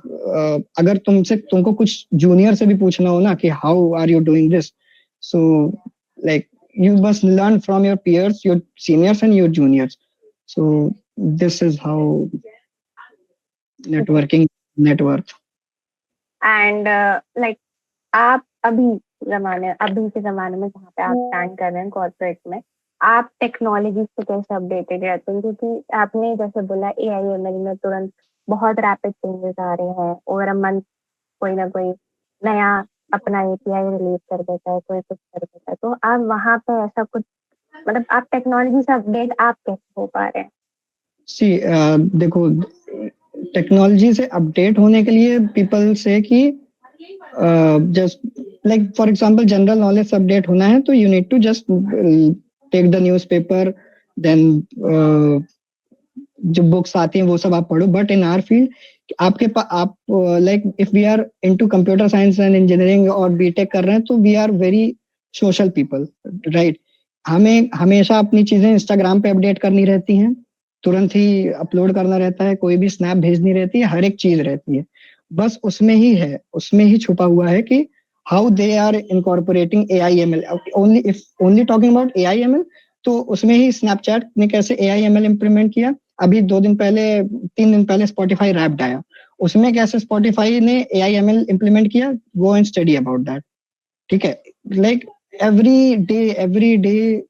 अगर तुमको कुछ जूनियर से भी पूछना हो ना कि how are you doing this, so like you must learn from your peers, your seniors and your juniors. So this is how networking network. And like आप अभी के जमाने में जहाँ पे आप स्टैंड कर रहे हैं कॉर्पोरेट में, आप टेक्नोलॉजी से कैसे अपडेटेड रहते हैं? क्योंकि आपने जैसे बोला AI/ML में तुरंत बहुत रैपिड चेंजेस आ रहे हैं, ओवर अ मंथ कोई ना कोई नया अपना एपीआई रिलीज कर देता है, कोई कुछ कर देता है। तो आप वहाँ पे ऐसा कुछ, मतलब आप टेक्नोलॉजी से अपडेट आप कैसे हो पा रहे हैं? देखो, टेक्नोलॉजी से अपडेट होने के लिए पीपल से कि just like for example general knowledge से अपडेट होना है तो you need to just take the newspaper, then जो बुक्स आती हैं वो सब आप पढ़ो। बट इन आवर फील्ड आपके पास आप like if we are into computer science and engineering और बीटेक कर रहे हैं तो we are very social people, right. हमें हमेशा अपनी चीजें इंस्टाग्राम पे अपडेट करनी रहती हैं, तुरंत ही अपलोड करना रहता है, कोई भी स्नैप भेजनी रहती है, हर एक चीज रहती है। बस उसमें ही है, उसमें ही छुपा हुआ है कि how they are incorporating A I M L. Only if only talking about A I M L, तो उसमें ही स्नैपचैट ने कैसे A I M L implement किया। अभी 2 दिन पहले 3 दिन पहले स्पॉटिफाई रैप्ड आया, उसमें कैसे स्पॉटिफाई ने ए आई एम एल इम्प्लीमेंट किया, go and study about that. ठीक है, लाइक एवरी डे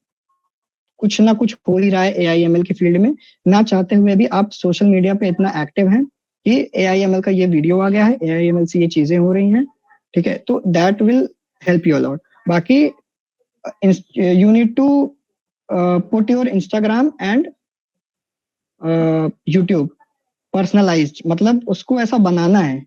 कुछ ना कुछ हो ही रहा है ए आई एम एल की फील्ड में। ना चाहते हुए भी आप सोशल मीडिया पे इतना एक्टिव हैं कि ए आई एम एल का ये वीडियो आ गया है, ए आई एम एल से ये चीजें हो रही हैं। ठीक है, तो that will help you a lot. बाकी you need to put your Instagram and YouTube personalized, मतलब उसको ऐसा बनाना है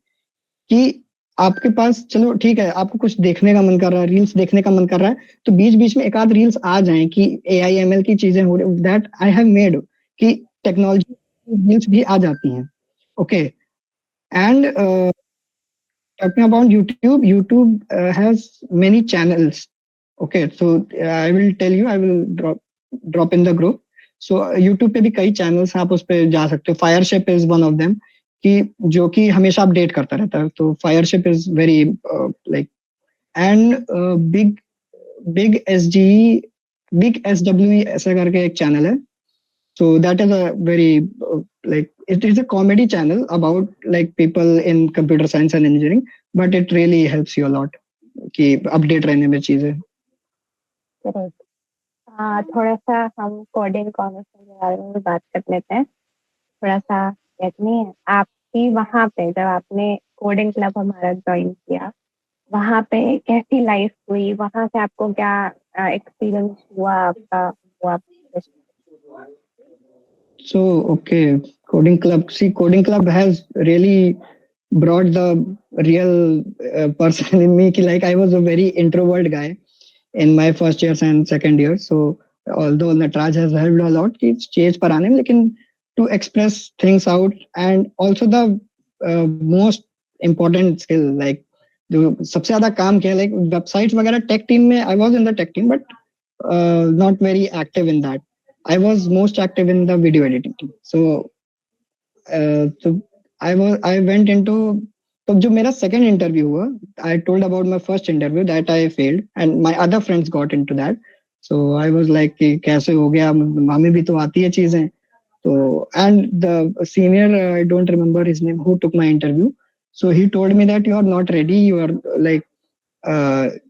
कि आपके पास, चलो ठीक है, आपको कुछ देखने का मन कर रहा है, रील्स देखने का मन कर रहा है, तो बीच बीच में एक आध रील्स आ जाए कि ए आई एम एल की चीजें हो रही, दैट आई हैव मेड कि टेक्नोलॉजी रील्स भी आ जाती हैं। Okay, and talking about YouTube, YouTube has many channels. Okay, so I will tell you, I will drop in the group. So YouTube पे भी कई channels हैं, आप उस पे जा सकते हो। Fireship is one of them, कि जो कि हमेशा अपडेट करता रहता है। तो Fireship is very like, and big SGE, big SWE ऐसा करके एक चैनल है। So that is a very like, it is a comedy channel about like people in computer science and engineering, but it really helps you a lot कि update रहने में चीजें। Correct. थोड़ा सा हम कोडिंग कॉमर्स के बारे में भी बात कर लेते हैं। थोड़ा सा कहते हैं आपकी वहाँ पे जब आपने कोडिंग क्लब हमारा ज्वाइन किया, वहाँ पे कैसी लाइफ हुई, वहाँ से आपको क्या एक्सपीरियंस हुआ आपका, वो आप So okay, coding club. See, coding club has really brought the real person in me. Like I was a very introvert guy in my first years and second year. So although Nataraj has helped a lot कि stage पर आने में, लेकिन to express things out, and also the most important skill, like जो सबसे ज्यादा काम किया, like websites वगैरह tech team में, I was in the tech team but not very active in that. I was most active in the video editing team. So I went into, तो जो मेरा second interview हुआ, I told about my first interview that I failed and my other friends got into that. So I was like कि कैसे हो गया, हमें भी तो आती है चीजें। तो and the senior, I don't remember his name, who took my interview. So he told me that you are not ready, you are like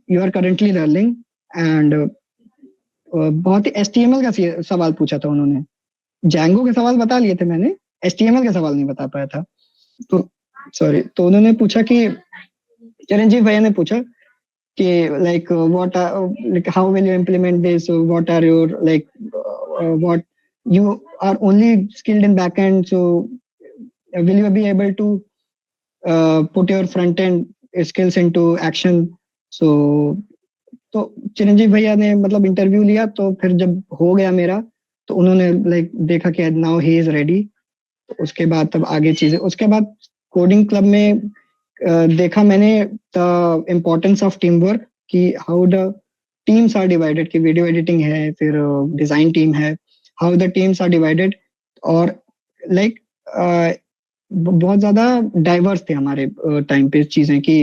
you are currently learning, and बहुत ही HTML का सवाल पूछा था उन्होंने। जैंगो के सवाल बता लिए थे मैंने, HTML का सवाल नहीं बता पाया था। तो सॉरी, तो उन्होंने पूछा कि चिरंजीव भैया ने पूछा कि like what like how will you implement this, what are your like what you are only skilled in backend, so will you be able to put your front end skills into action. So तो चिरंजीव भैया ने मतलब interview लिया, तो फिर जब हो गया मेरा, तो उन्होंने लाइक देखा कि नाउ ही इज रेडी। उसके बाद तब आगे चीजें, उसके बाद कोडिंग क्लब में देखा मैंने the importance of team work, कि how the teams are divided, कि वीडियो एडिटिंग है, फिर डिजाइन टीम है, how the teams are divided. और लाइक बहुत ज्यादा डाइवर्स थे हमारे टाइम पे चीजें, कि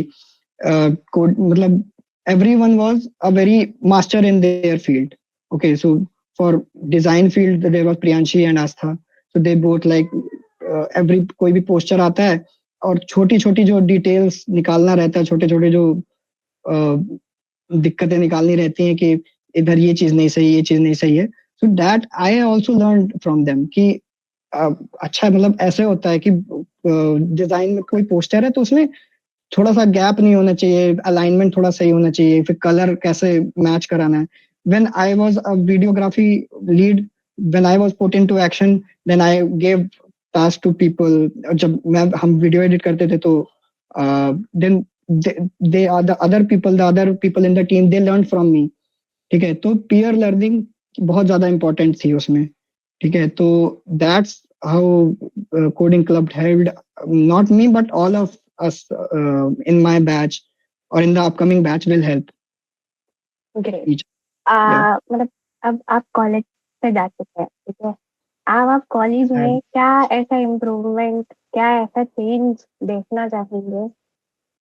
मतलब everyone was a very master in their field. Okay, so for design field there was Priyanshi and Astha. So they both like every कोई भी पोस्टर आता है और छोटी छोटी जो डिटेल्स निकालना रहता है, छोटे छोटे जो दिक्कतें निकालनी रहती हैं कि इधर ये चीज नहीं सही, ये चीज नहीं सही है। So that I also learn from them कि अच्छा, मतलब ऐसे होता है कि डिजाइन में कोई पोस्टर है तो उसमें थोड़ा सा गैप नहीं होना चाहिए, अलाइनमेंट थोड़ा सही होना चाहिए, फिर कलर कैसे मैच कराना है. When I was a videography lead, when I was put into action, then I gave task to people. जब हम वीडियो एडिट करते थे तो then they are the other people in the team, they learned from me. ठीक है, तो peer learning बहुत ज्यादा important थी उसमें. ठीक है, तो that's how coding club helped, not me but all of us in my batch or in the upcoming batch will help great. each. Yeah. मतलब अब आप कॉलेज से जा चुके हैं, ठीक है, अब आप कॉलेज में And क्या ऐसा इम्प्रूवमेंट, क्या ऐसा चेंज देखना चाहेंगे?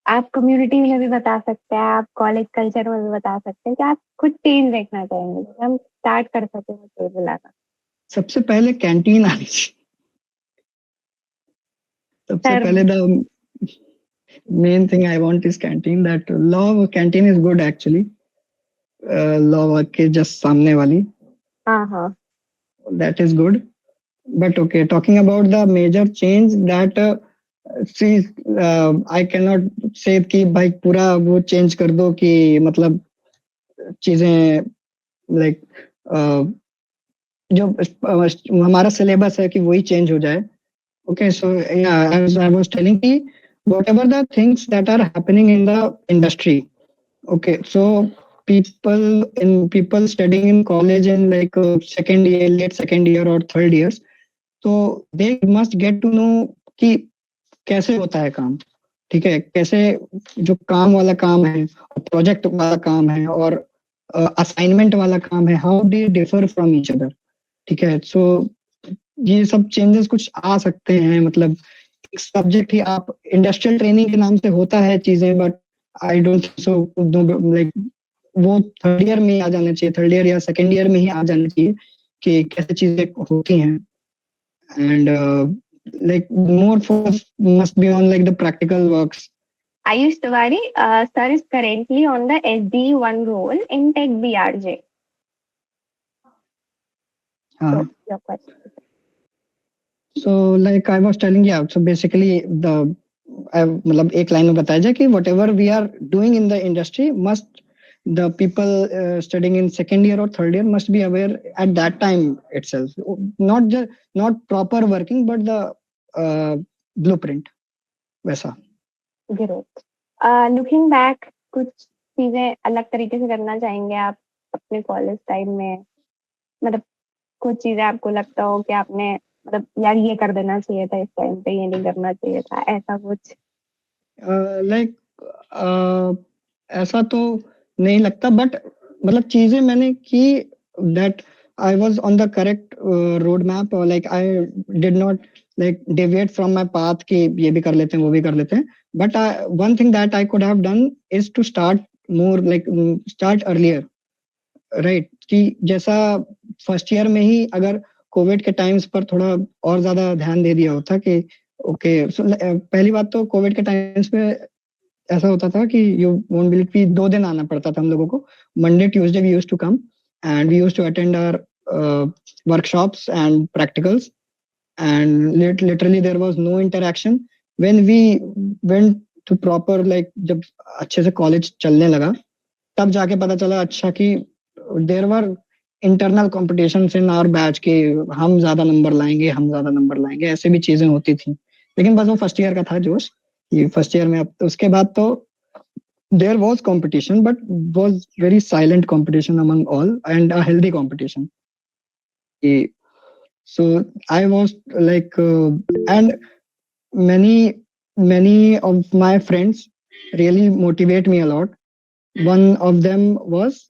आप कम्युनिटी में भी बता सकते हैं, आप कॉलेज कल्चर में भी बता सकते हैं कि आप कुछ चेंज देखना चाहेंगे, जिससे हम स्टार्ट कर सकें चेंज लाना. सबसे पहले कैंटीन आनी चाहिए. सबसे सर, पहले the main thing I want is canteen. That law canteen is good actually. Law के just सामने वाली. हाँ, That is good. But okay, talking about the major change that see, I cannot say कि भाई पूरा वो change कर दो कि मतलब चीजें like जो हमारा syllabus है कि वही change हो जाए. Okay, so yeah, as I was telling you, whatever the things that are happening in the industry, okay, so people studying in college in like second year, late second year or third years, so they must get to know कि कैसे होता है काम. ठीक है, कैसे जो काम वाला काम है, प्रोजेक्ट वाला काम है और असाइनमेंट वाला काम है, how they differ from each other. ठीक है, सो ये सब चेंजेस कुछ आ सकते हैं. मतलब एक सब्जेक्ट ही आप इंडस्ट्रियल ट्रेनिंग के नाम से होता है चीजें, but I don't so like वो थर्ड ईयर में आ जाना चाहिए, थर्ड ईयर या सेकेंड ईयर में ही आ जाना चाहिए कि कैसे चीजें होती हैं. And like more focus must be on like the practical works. Ayush Tiwari, sir is currently on the SD1 role in Tech BRJ. हाँ. So, your question. So like I was telling you, so basically मतलब एक line में बताया जाए कि whatever we are doing in the industry must the people studying in second year or third year must be aware at that time itself, not proper working but the blueprint वैसा. Great. Looking back, कुछ चीजें अलग तरीके से करना चाहेंगे आप अपने कॉलेज टाइम में? मतलब कुछ चीजें आपको लगता हो कि आपने मतलब यार ये कर देना चाहिए था इस टाइम पे, ये नहीं करना चाहिए था, ऐसा कुछ? लाइक ऐसा तो नहीं लगता, बट मतलब चीजें मैंने की that I was on the correct road map, और like I did not like deviate from my path कि ये भी कर लेते हैं वो भी कर लेते हैं. But one thing that I could have done is to start more like start earlier, right. कि जैसा फर्स्ट ईयर में ही अगर कोविड के टाइम्स पर थोड़ा और ज्यादा ध्यान दे दिया होता कि ओके, पहली बात तो कोविड के टाइम्स पे ऐसा होता था कि यू वोंट बिलीव कि 2 दिन आना पड़ता था हम लोगों को. Monday Tuesday we used to come and we used to attend our workshops and practicals, and literally there was no interaction. When we went to proper like जब अच्छे से कॉलेज चलने लगा तब जाके पता चला अच्छा कि there were internal competition in our batch के हम ज्यादा नंबर लाएंगे, ऐसे भी चीजें होती थी. लेकिन बस वो फर्स्ट ईयर का था जोश, ये फर्स्ट ईयर में. अब तो उसके बाद तो there was competition but was very silent competition among all and a healthy competition. So I was like and many of my friends really motivate me a lot. One of them was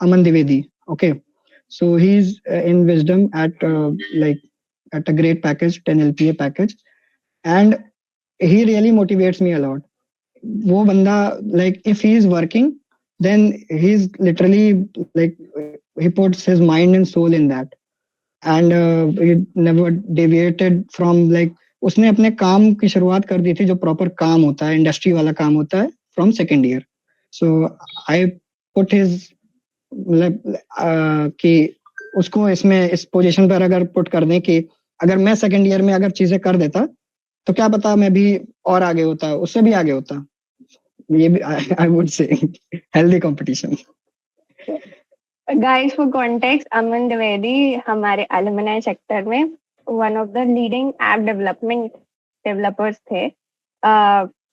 Aman Divedi. Okay, so he's in Wisdom at like at a great package, 10 LPA package, and he really motivates me a lot. वो बंदा like if he is working then he's literally like he puts his mind and soul in that, and he never deviated from like उसने अपने काम की शुरुआत कर दी थी जो प्रॉपर काम होता है, इंडस्ट्री वाला काम होता है, from second year. So I put his मतलब कि उसको इसमें इस पोजीशन पर अगर पुट कर दें कि अगर मैं सेकेंड ईयर में अगर चीजें कर देता तो क्या पता मैं भी और आगे होता, उससे भी आगे होता. ये भी I would say healthy competition. Guys, for context, Aman Dwivedi हमारे alumni sector में one of the leading app development developers थे.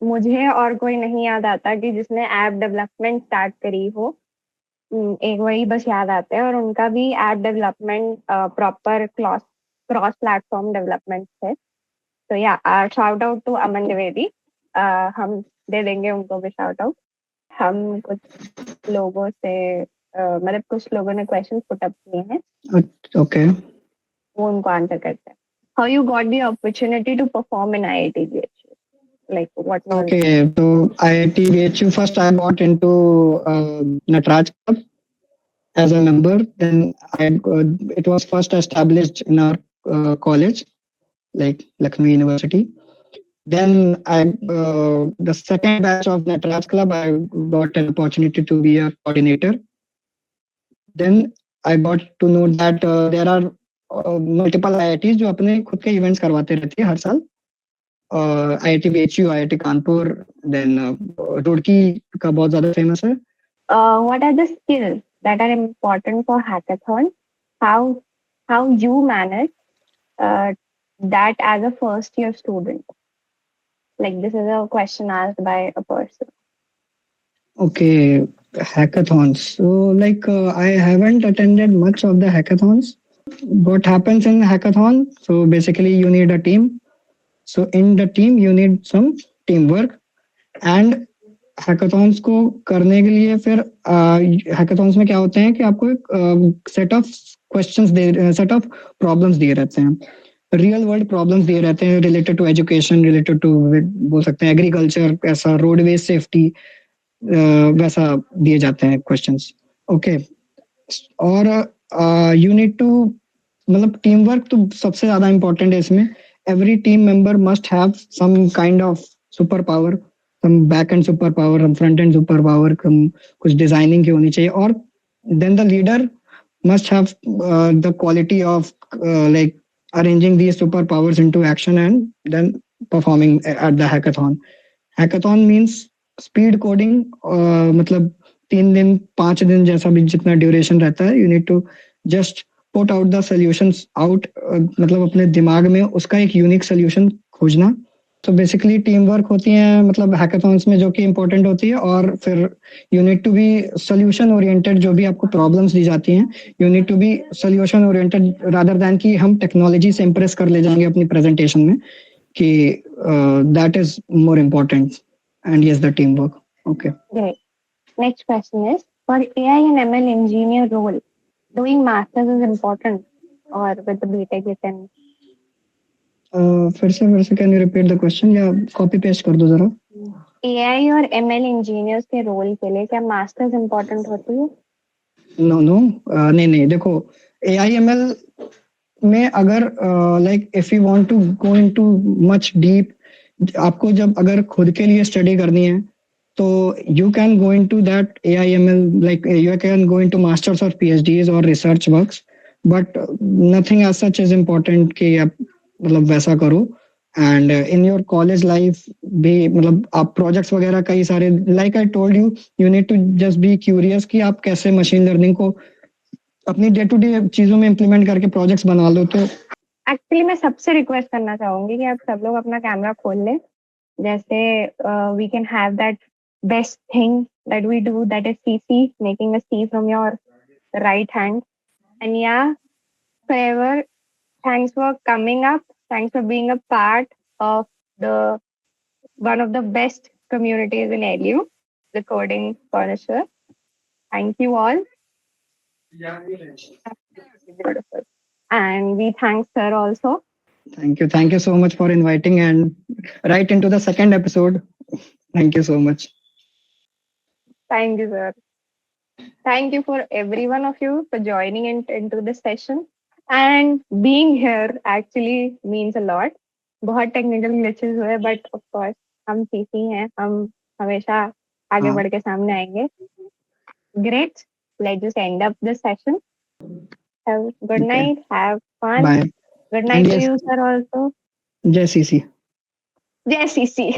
मुझे और कोई नहीं याद आता कि जिसने app development start करी हो. एक वही बस याद आते हैं और उनका भी app development proper cross platform development थे. तो या shout out to Aman Dwivedi. हम दे देंगे उनको भी shout out. हम कुछ लोगों से मतलब कुछ लोगों ने क्वेश्चन पुट अप किए हैं. Okay. वो उनको आंसर करते हैं. How you got the opportunity to perform in IIT BHU, like what was. Okay, so IIT BHU first I got into Nataraj Club as a member. Then it was first established in our college, like Lakshmi University. Then the second batch of Nataraj Club, I got an opportunity to be a coordinator. Then I got to know that there are multiple IITs जो अपने खुद के events करवाते रहती है हर साल. IIT BHU, IIT Kanpur, then Roorkee का बहुत ज़्यादा famous है. What are the skills that are important for hackathon? How you manage that as a first year student? Like this is a question asked by a person. Okay, hackathons. So like I haven't attended much of the hackathons. What happens in hackathon? So basically you need a team. So in the team you need some teamwork. And hackathons को करने के लिए फिर hackathons में क्या होते हैं कि आपको एक set of questions set of problems दिए रहते हैं. रियल वर्ल्ड प्रॉब्लम्स दिए रहते हैं related to education, related to बोल सकते हैं एग्रीकल्चर, ऐसा रोडवेज सेफ्टी, वैसा दिए जाते हैं क्वेश्चंस. ओके, और यू नीड टू मतलब टीम वर्क तो सबसे ज्यादा इंपॉर्टेंट है इसमें. Every team member must have some kind of super power, some back end super power, some front end super power, कुछ डिजाइनिंग की होनी चाहिए. और then the leader must have the quality of like arranging these superpowers into action and then performing at the hackathon. Hackathon means speed coding. मतलब 3 दिन 5 दिन जैसा भी जितना ड्यूरेशन रहता है, you need to just put out the solutions out. मतलब अपने दिमाग में उसका एक यूनिक सोल्यूशन खोजना. तो बेसिकली टीम वर्क होती है मतलब हैकाथॉन्स में जो कि इम्पोर्टेंट होती है. और फिर you need to be solution oriented. जो भी आपको प्रॉब्लम्स दी जाती हैं you need to be solution oriented rather than कि हम टेक्नोलॉजी से इम्प्रेस कर ले जाएंगे अपनी प्रेजेंटेशन में, कि that is more important. And yes the team work. Okay, next question is for AI and ML engineer role doing masters is important और with the BTech you can. फिर से can you repeat the question या copy paste कर दो जरा. AI और ML engineers के role के लिए क्या मास्टर्स इम्पोर्टेंट होती है? नो नहीं देखो, AIML में अगर like if you want to go into much deep, आपको जब अगर खुद के लिए स्टडी करनी है तो you can go into that AIML, like you can go into masters और PhDs और research works, but nothing as such is important कि आप मतलब वैसा करो. And in your college life भी मतलब आप प्रोजेक्ट्स वगैरह कई सारे, like I told you need to just be curious कि आप कैसे मशीन लर्निंग को अपनी डे टू डे चीजों में इम्प्लीमेंट करके प्रोजेक्ट्स बना लो. तो एक्चुअली मैं सबसे रिक्वेस्ट करना चाहूंगी कि आप सब लोग अपना कैमरा खोल लें. जैसे we can have that best thing that we do, that is CC, making a C from your right hand. And या forever, thanks for coming up. Thanks for being a part of the one of the best communities in LU, the coding connoisseur. Thank you all. Beautiful. And we thank sir also. Thank you so much for inviting and right into the second episode. Thank you so much. Thank you, sir. Thank you for every one of you for joining into this session. And being here actually means a lot. बहुत technical glitches हुए but of course हम CC हैं, हम हमेशा आगे बढ़ के सामने आएंगे. Great, let's just end up this session. Have good night, have fun. Bye. Good night to you sir also. जय सीसी. जय सीसी.